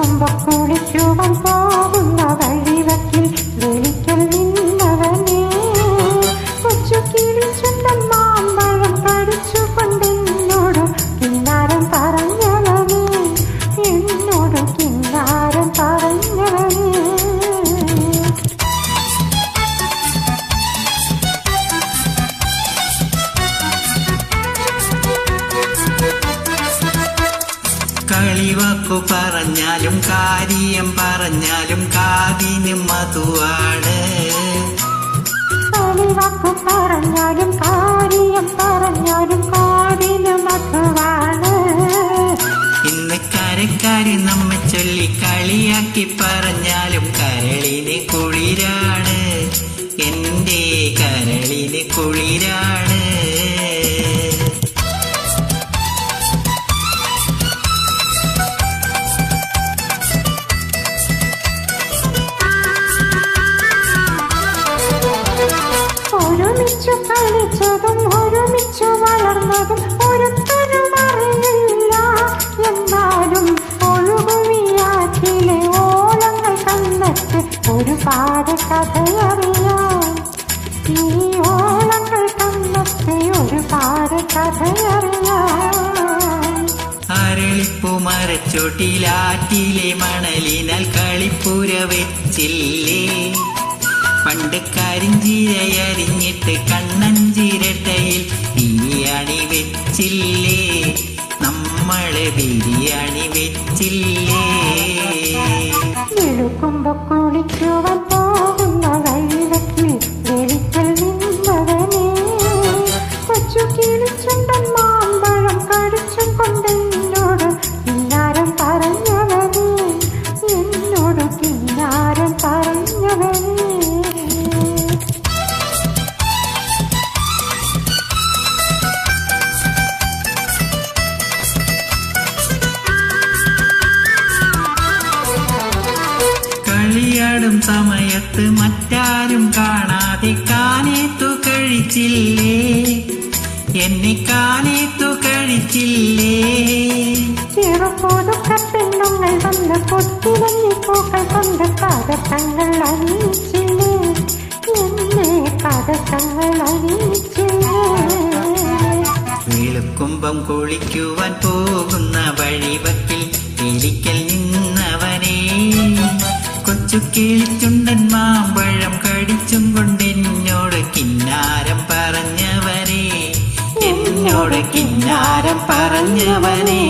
വെളുക്കുമ്പോ കുളിക്കുവാൻ പോകുന്ന വഴിവക്കിൽ വെളിക്കൽ നിന്നവനെ കൊച്ചു കിളിച്ചുണ്ടൻ മാമ്പഴം കടിച്ചുകൊണ്ടെന്നോട് കിന്നാരം പറഞ്ഞവനെ എന്നോട് കിന്നാരം പറഞ്ഞവനെ കളിവാക്കു പറഞ്ഞാലും കാര്യം പറഞ്ഞാലും കാതിന് മധുവാണ്. കളിവാക്കു പറഞ്ഞാലും കാര്യം പറഞ്ഞാലും കാതിന് മധുവാണ്. ഇന്ന് കരക്കാര് നമ്മെ ചൊല്ലി കളിയാക്കി പറഞ്ഞാലും കരളിന് കുളിരാണ്. എന്റെ കരളിന് കുളിരാണ്. ഒരുമിച്ചു കളിച്ചതും ഒരുമിച്ചു വളർന്നതും ഒരുത്തരും അറിയില്ല. എന്നാലും ഒഴുകുവിയാറ്റിലെ ഓളങ്ങൾ കണ്ടെത്ത് ഒരുപാട് കഥയറിയാം. ഈ ഓളങ്ങൾ കണ്ടെത്ത് ഒരുപാട് കഥയറിയാം. അരളിപ്പൂ മരച്ചോട്ടിലാറ്റിലെ മണലിനാൽ കളിപ്പുര വെച്ചില്ലേ. പണ്ട് കരിഞ്ചീരയരിഞ്ഞിട്ട് കണ്ണഞ്ചിരട്ടയിൽ ബിരിയാണി വെച്ചില്ലേ. നമ്മള് ബിരിയാണി വെച്ചില്ലേ. വെളുക്കുമ്പോ കുളിക്കുവാൻ പോകുന്ന വഴിവക്കിൽ വെളിക്കൽ നിന്നവനെ കൊച്ചു കിളിച്ചുണ്ടൻ മാമ്പഴം കടിച്ചും കൊണ്ടെന്നോട് കിന്നാരം പറഞ്ഞവനെ എന്നോട് കിന്നാരം പറഞ്ഞവനെ കളിയാടും സമയത്ത് മറ്റാരും കാണാതെ കാനേത്തു കഴിച്ചില്ലേ. എന്നെ കാനേത്തു കഴിച്ചില്ലേ. ചെറുപോടുക്ക പെണ്ണുങ്ങൾ വന്ന് പൊത്തിലഞ്ഞി പൂക്കൾ കൊണ്ട് പതക്കങ്ങൾ അണിയിച്ചില്ലേ. എന്നെ പതക്കങ്ങൾ അണിയിച്ചില്ലേ. വെളുക്കുമ്പം കുളിക്കുവാൻ പോകുന്ന വഴിവക്കിൽ എലിക്കൽ നിന്നവനെ കൊച്ചു കിളിച്ചുണ്ടൻ മാമ്പഴം കടിച്ചും കൊണ്ടെന്നോട് കിന്നാരം പറഞ്ഞവനെ എന്നോട് കിന്നാരം പറഞ്ഞവനെ.